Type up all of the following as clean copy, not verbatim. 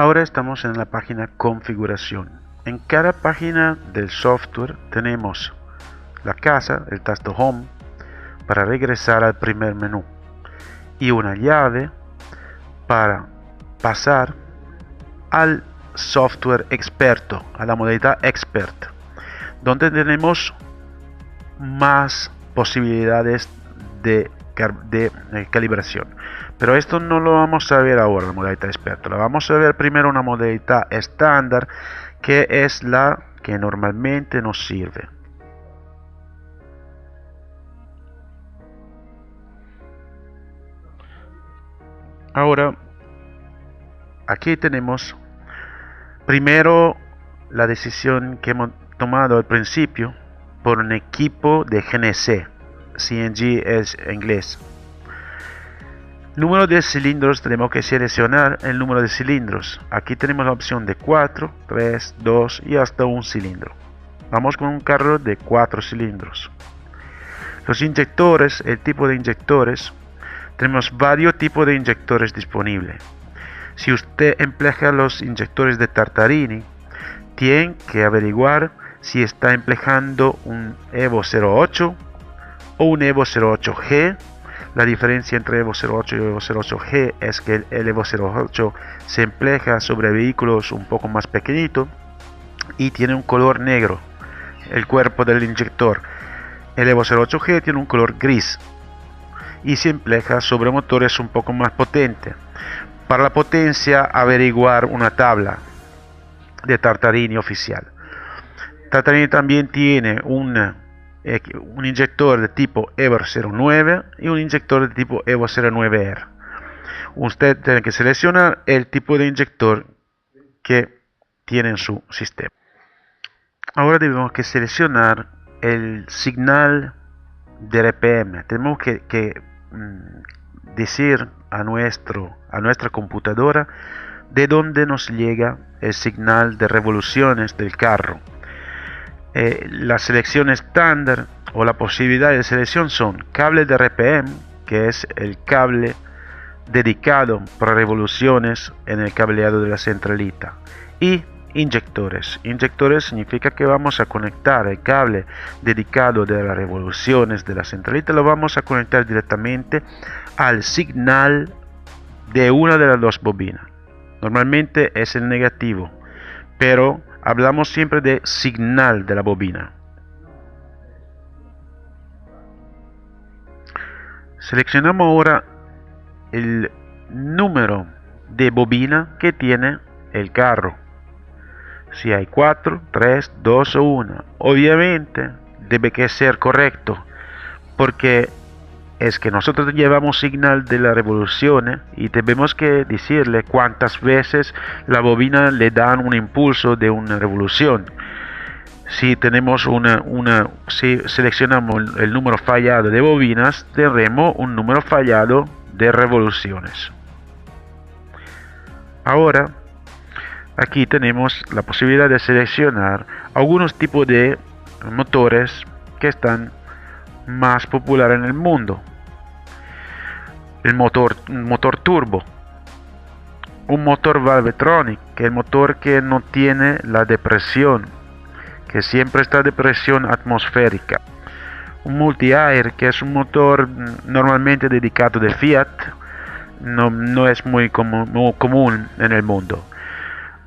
Ahora estamos en la página configuración. En cada página del software tenemos la casa, el tasto Home, para regresar al primer menú, y una llave para pasar al software experto, a la modalidad expert, donde tenemos más posibilidades de calibración. Pero esto no lo vamos a ver ahora, la modalidad experto. La vamos a ver primero una modalidad estándar, que es la que normalmente nos sirve. Ahora, aquí tenemos primero la decisión que hemos tomado al principio por un equipo de GNC. CNC es inglés. Número de cilindros, tenemos que seleccionar el número de cilindros. Aquí tenemos la opción de 4, 3, 2 y hasta un cilindro. Vamos con un carro de 4 cilindros. Los inyectores, el tipo de inyectores, tenemos varios tipos de inyectores disponibles. Si usted emplea los inyectores de Tartarini, tiene que averiguar si está empleando un Evo 08 o un Evo 08G. La diferencia entre Evo 08 y Evo 08G es que el Evo 08 se emplea sobre vehículos un poco más pequeñitos y tiene un color negro, el cuerpo del inyector. El Evo 08G tiene un color gris y se emplea sobre motores un poco más potentes. Para la potencia, averiguar una tabla de Tartarini oficial. Tartarini también tiene un inyector de tipo Evo 09 y un inyector de tipo Evo 09R. Usted tiene que seleccionar el tipo de inyector que tiene en su sistema. Ahora debemos que seleccionar el señal de RPM. Tenemos que decir a nuestra computadora de dónde nos llega el señal de revoluciones del carro. La selección estándar o la posibilidad de selección son cable de RPM, que es el cable dedicado para revoluciones en el cableado de la centralita, y inyectores. Inyectores significa que vamos a conectar el cable dedicado de las revoluciones de la centralita, lo vamos a conectar directamente al señal de una de las dos bobinas. Normalmente es el negativo, pero hablamos siempre de señal de la bobina. Seleccionamos ahora el número de bobina que tiene el carro. Si hay 4, 3, 2 o 1. Obviamente debe que ser correcto, porque es que nosotros llevamos señal de las revoluciones y tenemos que decirle cuántas veces la bobina le dan un impulso de una revolución. Si tenemos si seleccionamos el número fallado de bobinas, tendremos un número fallado de revoluciones. Ahora, aquí tenemos la posibilidad de seleccionar algunos tipos de motores que están más populares en el mundo. El motor turbo, un motor Valvetronic, que es el motor que no tiene la depresión, que siempre está de presión atmosférica. Un multi-air, que es un motor normalmente dedicado de Fiat, no es muy común en el mundo.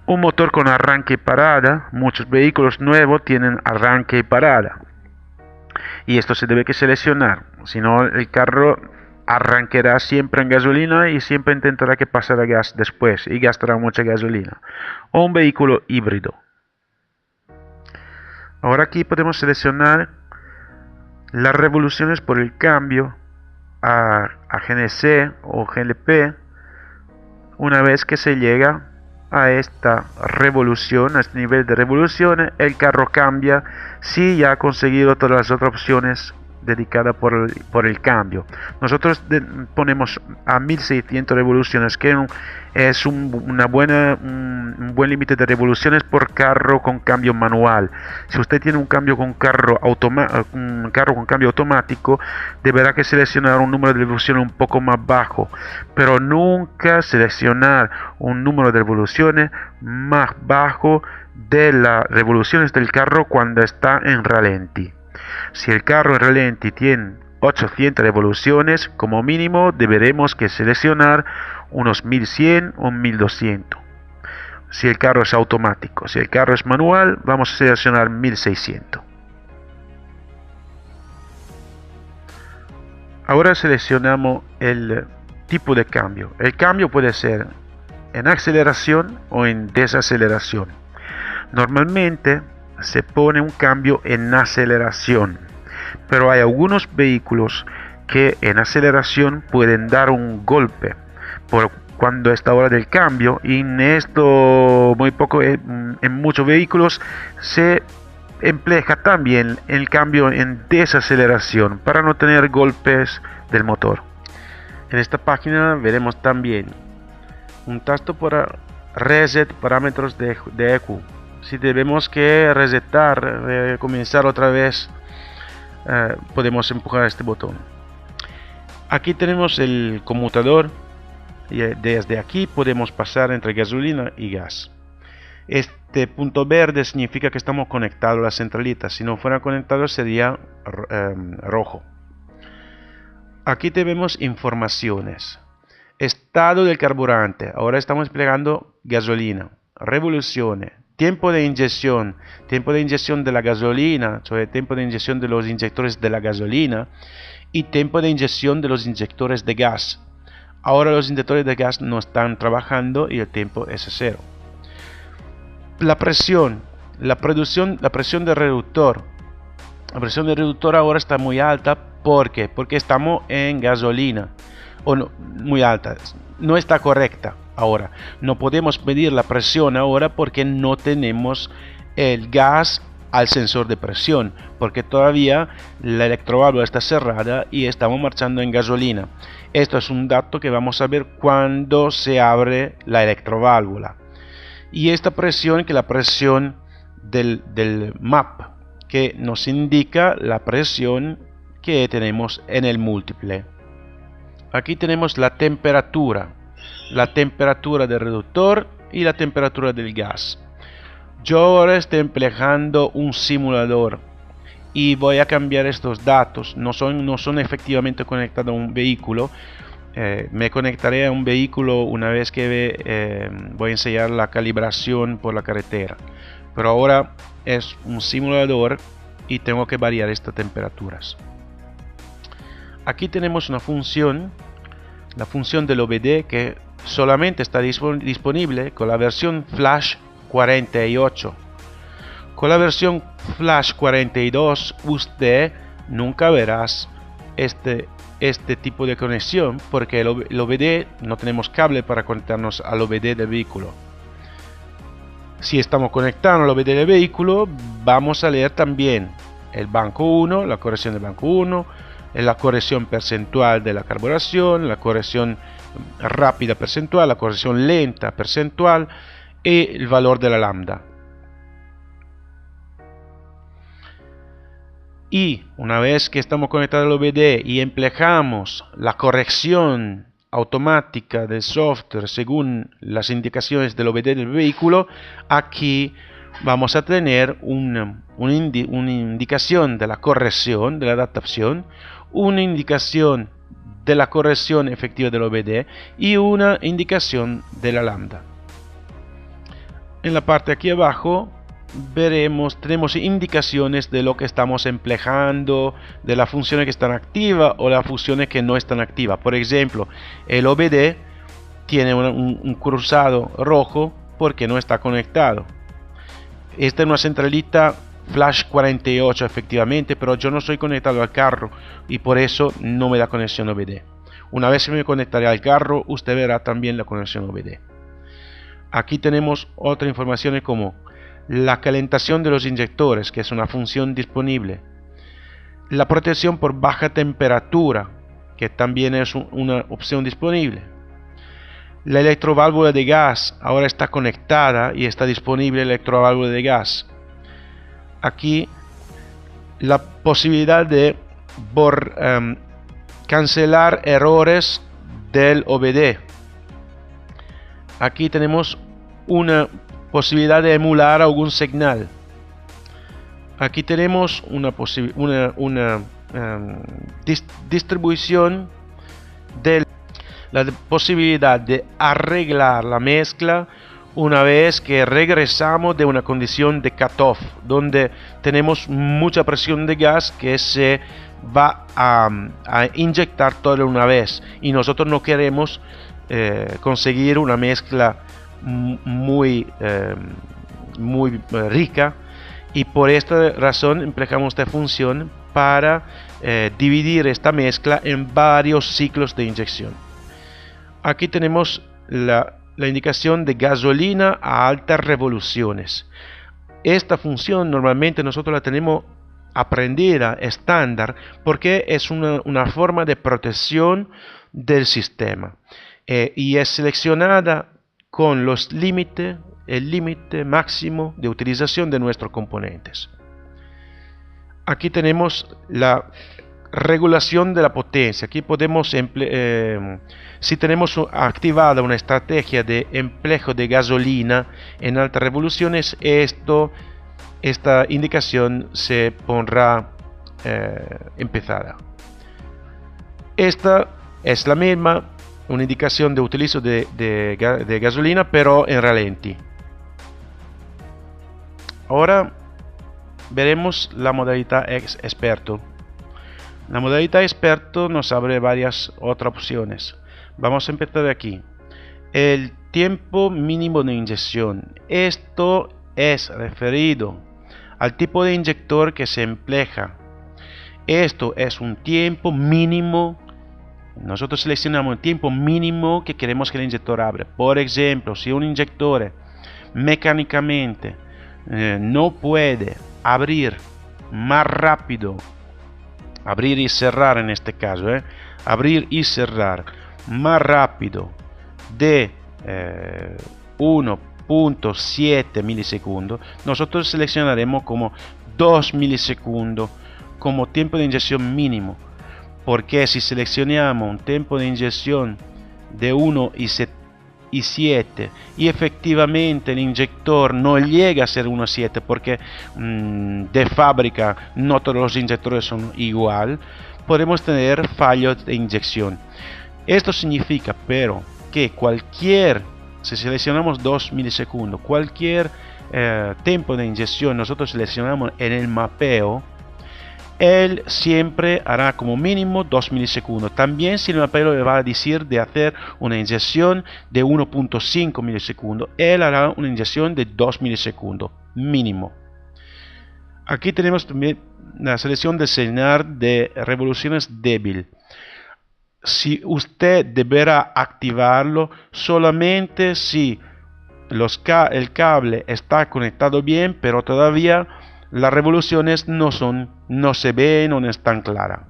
Un motor con arranque y parada, muchos vehículos nuevos tienen arranque y parada, y esto se debe que seleccionar, si no el carro arrancará siempre en gasolina y siempre intentará que pasar a gas después y gastará mucha gasolina. O un vehículo híbrido. Ahora aquí podemos seleccionar las revoluciones por el cambio a GNC o GLP. Una vez que se llega a esta revolución, a este nivel de revoluciones, el carro cambia si ya ha conseguido todas las otras opciones dedicada por el cambio. Nosotros ponemos a 1600 revoluciones, que es un buen un buen límite de revoluciones por carro con cambio manual. Si usted tiene un carro con cambio automático, deberá que seleccionar un número de revoluciones un poco más bajo, pero nunca seleccionar un número de revoluciones más bajo de las revoluciones del carro cuando está en ralentí. Si el carro en ralentí tiene 800 revoluciones, como mínimo deberemos que seleccionar unos 1100 o 1200. Si el carro es automático, si el carro es manual, vamos a seleccionar 1600. Ahora seleccionamos el tipo de cambio. El cambio puede ser en aceleración o en desaceleración. Normalmente se pone un cambio en aceleración, pero hay algunos vehículos que en aceleración pueden dar un golpe por cuando está hora del cambio, y en esto muy poco en muchos vehículos se emplea también el cambio en desaceleración para no tener golpes del motor. En esta página veremos también un tasto para reset parámetros de ECU. Si debemos que resetar, comenzar otra vez, podemos empujar este botón. Aquí tenemos el conmutador y desde aquí podemos pasar entre gasolina y gas. Este punto verde significa que estamos conectados a la centralita. Si no fuera conectado sería rojo. Aquí tenemos informaciones. Estado del carburante. Ahora estamos desplegando gasolina. Revoluciones. Tiempo de inyección de la gasolina, o tiempo de inyección de los inyectores de la gasolina, y tiempo de inyección de los inyectores de gas. Ahora los inyectores de gas no están trabajando y el tiempo es 0. La presión del reductor. La presión del reductor ahora está muy alta. ¿Por qué? Porque estamos en gasolina. O no, muy alta. No está correcta. Ahora, no podemos medir la presión ahora porque no tenemos el gas al sensor de presión, porque todavía la electroválvula está cerrada y estamos marchando en gasolina. Esto es un dato que vamos a ver cuando se abre la electroválvula. Y esta presión, que es la presión del MAP, que nos indica la presión que tenemos en el múltiple. Aquí tenemos la temperatura del reductor y la temperatura del gas. Yo ahora estoy empleando un simulador y voy a cambiar estos datos. No son efectivamente conectados a un vehículo. Me conectaré a un vehículo una vez que voy a enseñar la calibración por la carretera. Pero ahora es un simulador y tengo que variar estas temperaturas. Aquí tenemos una función, la función del OBD, que solamente está disponible con la versión Flash 48. Con la versión Flash 42 usted nunca verás este tipo de conexión, porque el OBD no tenemos cable para conectarnos al OBD del vehículo. Si estamos conectados al OBD del vehículo, vamos a leer también el banco 1, la corrección del banco 1, la corrección percentual de la carburación, la corrección rápida percentual, la corrección lenta percentual y el valor de la lambda. Y una vez que estamos conectados al OBD y empleamos la corrección automática del software según las indicaciones del OBD del vehículo, aquí vamos a tener una indicación de la corrección, de la adaptación, una indicación de la corrección efectiva del OBD y una indicación de la lambda. En la parte aquí abajo tenemos indicaciones de lo que estamos empleando, de las funciones que están activas o las funciones que no están activas. Por ejemplo, el OBD tiene un cruzado rojo porque no está conectado. Esta es una centralita Flash 48 efectivamente, pero yo no estoy conectado al carro y por eso no me da conexión OBD. Una vez que me conectaré al carro, usted verá también la conexión OBD. Aquí tenemos otra información como la calentación de los inyectores, que es una función disponible. La protección por baja temperatura, que también es una opción disponible. La electroválvula de gas ahora está conectada y está disponible la electroválvula de gas. Aquí la posibilidad de cancelar errores del OBD. Aquí tenemos una posibilidad de emular algún señal. Aquí tenemos una distribución de la posibilidad de arreglar la mezcla una vez que regresamos de una condición de cutoff, donde tenemos mucha presión de gas que se va a inyectar toda una vez y nosotros no queremos conseguir una mezcla muy rica, y por esta razón empleamos esta función para dividir esta mezcla en varios ciclos de inyección. Aquí tenemos la indicación de gasolina a altas revoluciones. Esta función normalmente nosotros la tenemos aprendida estándar porque es una forma de protección del sistema y es seleccionada con el límite máximo de utilización de nuestros componentes. Aquí tenemos la regulación de la potencia. Aquí podemos si tenemos activada una estrategia de empleo de gasolina en altas revoluciones, esta indicación se pondrá empezada. Esta es la misma, una indicación de utilizo de gasolina, pero en ralenti. Ahora veremos la modalidad experto. La modalidad experto nos abre varias otras opciones. Vamos a empezar de aquí. El tiempo mínimo de inyección. Esto es referido al tipo de inyector que se emplea. Esto es un tiempo mínimo. Nosotros seleccionamos el tiempo mínimo que queremos que el inyector abra. Por ejemplo, si un inyector mecánicamente no puede abrir más rápido, abrir y cerrar en este caso, abrir y cerrar más rápido de 1.7 milisegundos, nosotros seleccionaremos como 2 milisegundos como tiempo de inyección mínimo, porque si seleccionamos un tiempo de inyección de 1.7 y efectivamente el inyector no llega a ser 1.7 porque de fábrica no todos los inyectores son igual, podemos tener fallos de inyección. Esto significa pero que si seleccionamos 2 milisegundos, cualquier tiempo de inyección nosotros seleccionamos en el mapeo, él siempre hará como mínimo 2 milisegundos. También si el mapeo le va a decir de hacer una inyección de 1.5 milisegundos, él hará una inyección de 2 milisegundos mínimo. Aquí tenemos también la selección de señal de revoluciones débil. Si usted deberá activarlo solamente si el cable está conectado bien, pero todavía las revoluciones no se ven o no están claras.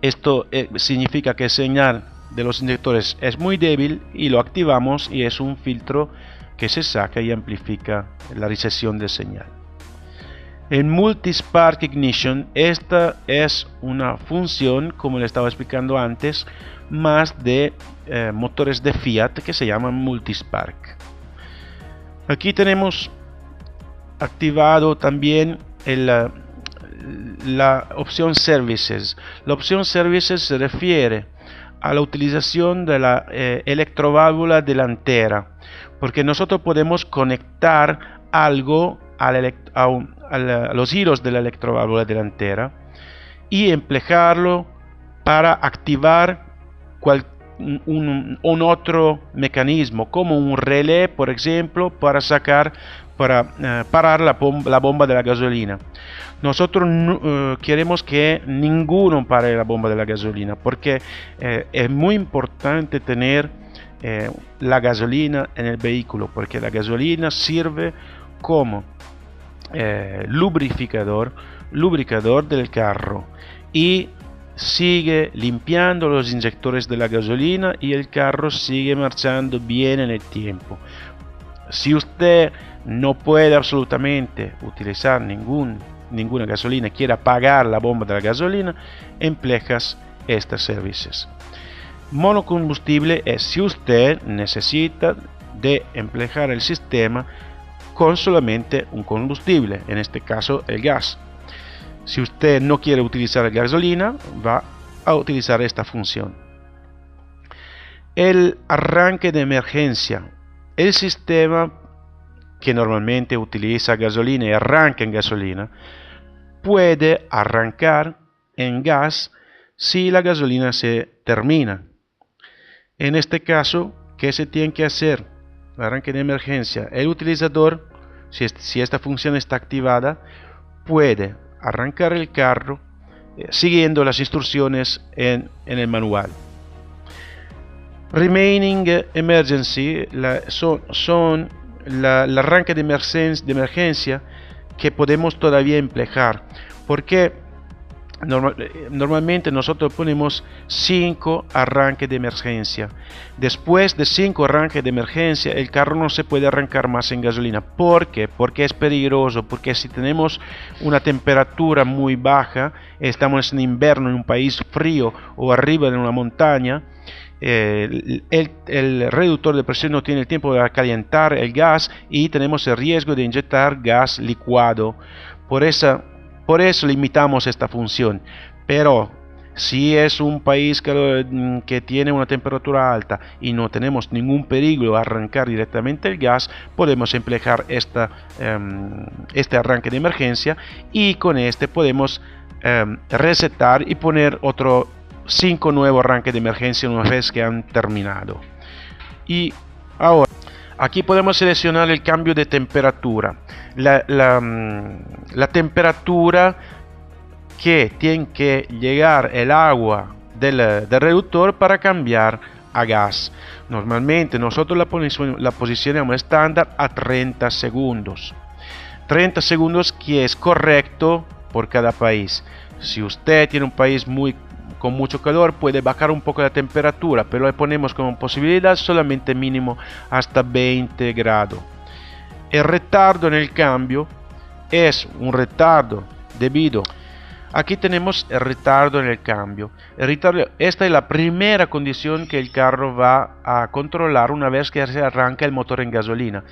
Esto significa que el señal de los inyectores es muy débil y lo activamos y es un filtro que se saca y amplifica la recepción de señal. En Multispark Ignition, esta es una función, como le estaba explicando antes, más de motores de Fiat que se llaman Multispark. Aquí tenemos activado también la opción Services. La opción Services se refiere a la utilización de la electroválvula delantera, porque nosotros podemos conectar algo a los hilos de la electroválvula delantera y emplearlo para activar un otro mecanismo, como un relé, por ejemplo, para parar la bomba de la gasolina. Nosotros queremos que ninguno pare la bomba de la gasolina, porque es muy importante tener la gasolina en el vehículo, porque la gasolina sirve como lubricador del carro, y sigue limpiando los inyectores de la gasolina y el carro sigue marchando bien en el tiempo. Si usted no puede absolutamente utilizar ninguna gasolina, quiere apagar la bomba de la gasolina, empleas estos servicios. Monocombustible es si usted necesita de emplear el sistema con solamente un combustible, en este caso el gas. Si usted no quiere utilizar gasolina, va a utilizar esta función. El arranque de emergencia. El sistema que normalmente utiliza gasolina y arranca en gasolina puede arrancar en gas si la gasolina se termina. En este caso, ¿qué se tiene que hacer? El arranque de emergencia. El utilizador, si esta función está activada, puede arrancar el carro siguiendo las instrucciones en el manual. Remaining emergency son el arranque de emergencia que podemos todavía emplear, porque normalmente nosotros ponemos 5 arranques de emergencia. Después de 5 arranques de emergencia, el carro no se puede arrancar más en gasolina. ¿Por qué? Porque es peligroso, porque si tenemos una temperatura muy baja, estamos en invierno en un país frío o arriba en una montaña, el reductor de presión no tiene el tiempo de calentar el gas y tenemos el riesgo de inyectar gas licuado. Por eso limitamos esta función. Pero si es un país que tiene una temperatura alta y no tenemos ningún peligro a arrancar directamente el gas, podemos emplear este arranque de emergencia, y con este podemos resetar y poner otro 5 nuevos arranques de emergencia una vez que han terminado. Y ahora aquí podemos seleccionar el cambio de temperatura, la temperatura que tiene que llegar el agua del reductor para cambiar a gas. Normalmente nosotros la posicionamos estándar a 30 segundos. 30 segundos que es correcto por cada país. Si usted tiene un país con mucho calor, puede bajar un poco la temperatura, pero le ponemos como posibilidad solamente mínimo hasta 20 grados. El retardo en el cambio es un retardo debido. Aquí tenemos el retardo en el cambio. Esta es la primera condición que el carro va a controlar una vez que se arranca el motor en gasolina.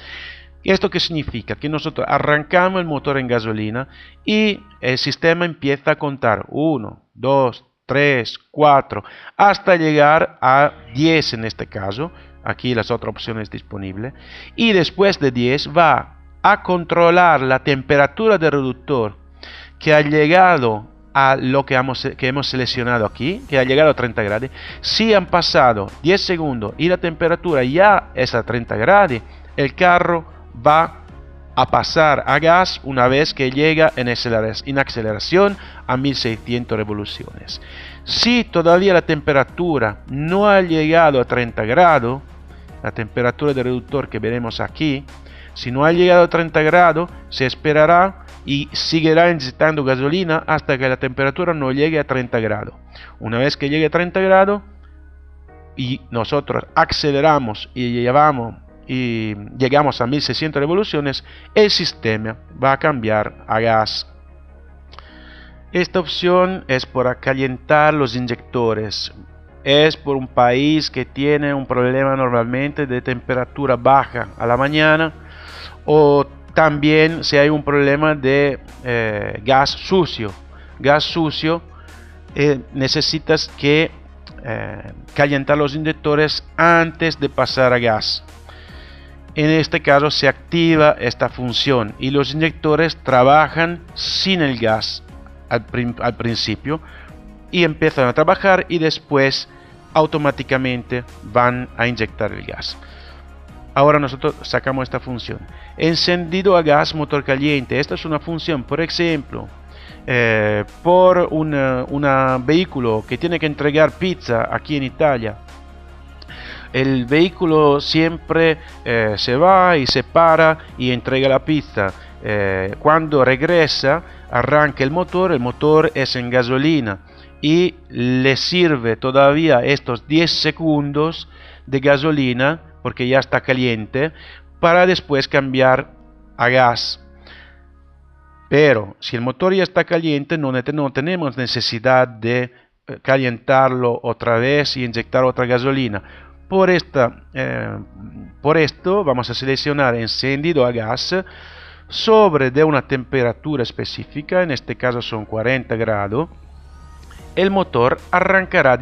¿Esto qué significa? Que nosotros arrancamos el motor en gasolina y el sistema empieza a contar 1, 2, 3, 4, hasta llegar a 10 en este caso. Aquí las otras opciones disponibles. Y después de 10 va a controlar la temperatura del reductor que ha llegado a lo que hemos seleccionado aquí, que ha llegado a 30 grados. Si han pasado 10 segundos y la temperatura ya es a 30 grados, el carro va a pasar a gas una vez que llega en aceleración a 1600 revoluciones. Si todavía la temperatura no ha llegado a 30 grados, la temperatura del reductor que veremos aquí, si no ha llegado a 30 grados, se esperará y seguirá inyectando gasolina hasta que la temperatura no llegue a 30 grados. Una vez que llegue a 30 grados y nosotros aceleramos y llegamos a 1600 revoluciones, el sistema va a cambiar a gas. Esta opción es para calentar los inyectores. Es por un país que tiene un problema normalmente de temperatura baja a la mañana, o también si hay un problema de gas sucio. Gas sucio, necesitas que calentar los inyectores antes de pasar a gas. En este caso se activa esta función y los inyectores trabajan sin el gas al principio y empiezan a trabajar y después automáticamente van a inyectar el gas. Ahora nosotros sacamos esta función. Encendido a gas motor caliente. Esta es una función, por ejemplo, por un vehículo que tiene que entregar pizza aquí en Italia. El vehículo siempre se va y se para y entrega la pizza. Cuando regresa, arranca el motor es en gasolina y le sirve todavía estos 10 segundos de gasolina, porque ya está caliente, para después cambiar a gas. Pero si el motor ya está caliente, no tenemos necesidad de calentarlo otra vez y inyectar otra gasolina. Por esto vamos a seleccionar encendido a gas sobre de una temperatura específica, en este caso son 40 grados. El motor arrancará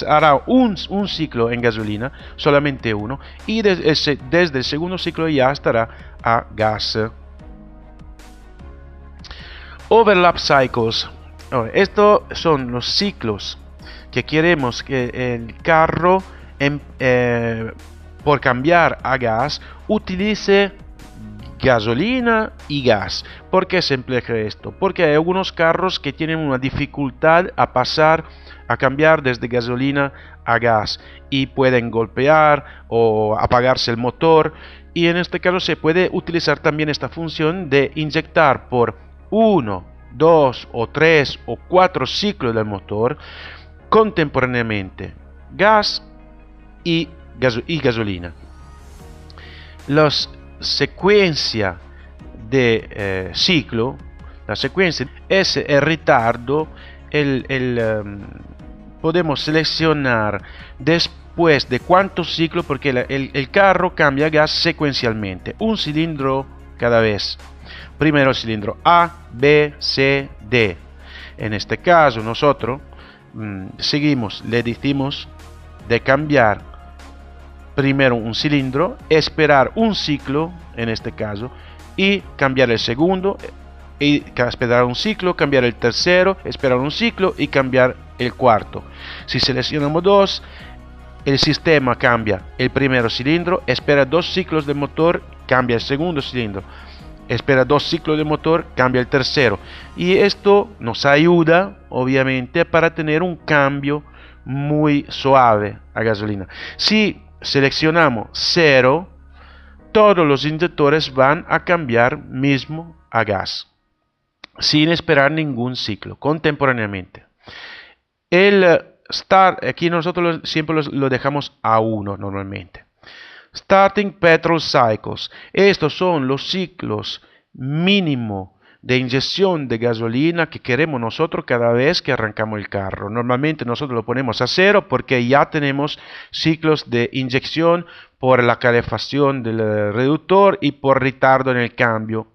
hará un ciclo en gasolina, solamente uno, y desde el segundo ciclo ya estará a gas. Overlap cycles. Estos son los ciclos que queremos que el carro, por cambiar a gas, utilice gasolina y gas. ¿Por qué se emplea esto? Porque hay algunos carros que tienen una dificultad a pasar a cambiar desde gasolina a gas y pueden golpear o apagarse el motor, y en este caso se puede utilizar también esta función de inyectar por 1, 2 o 3 o 4 ciclos del motor contemporáneamente gas y gasolina. Las secuencia de ciclo, la secuencia es el retardo, podemos seleccionar después de cuántos ciclos, porque el carro cambia gas secuencialmente, un cilindro cada vez. Primero el cilindro A, B, C, D. En este caso nosotros seguimos, le decimos de cambiar primero un cilindro, esperar un ciclo en este caso y cambiar el segundo, y esperar un ciclo, cambiar el tercero, esperar un ciclo y cambiar el cuarto. Si seleccionamos 2, el sistema cambia el primer cilindro, espera 2 ciclos de motor, cambia el segundo cilindro, espera 2 ciclos de motor, cambia el tercero, y esto nos ayuda obviamente para tener un cambio muy suave a gasolina. Si seleccionamos 0, todos los inyectores van a cambiar mismo a gas, sin esperar ningún ciclo, contemporáneamente. El start, aquí nosotros siempre lo dejamos a 1 normalmente. Starting petrol cycles. Estos son los ciclos mínimo de inyección de gasolina que queremos nosotros cada vez que arrancamos el carro. Normalmente nosotros lo ponemos a 0 porque ya tenemos ciclos de inyección por la calefacción del reductor y por retardo en el cambio.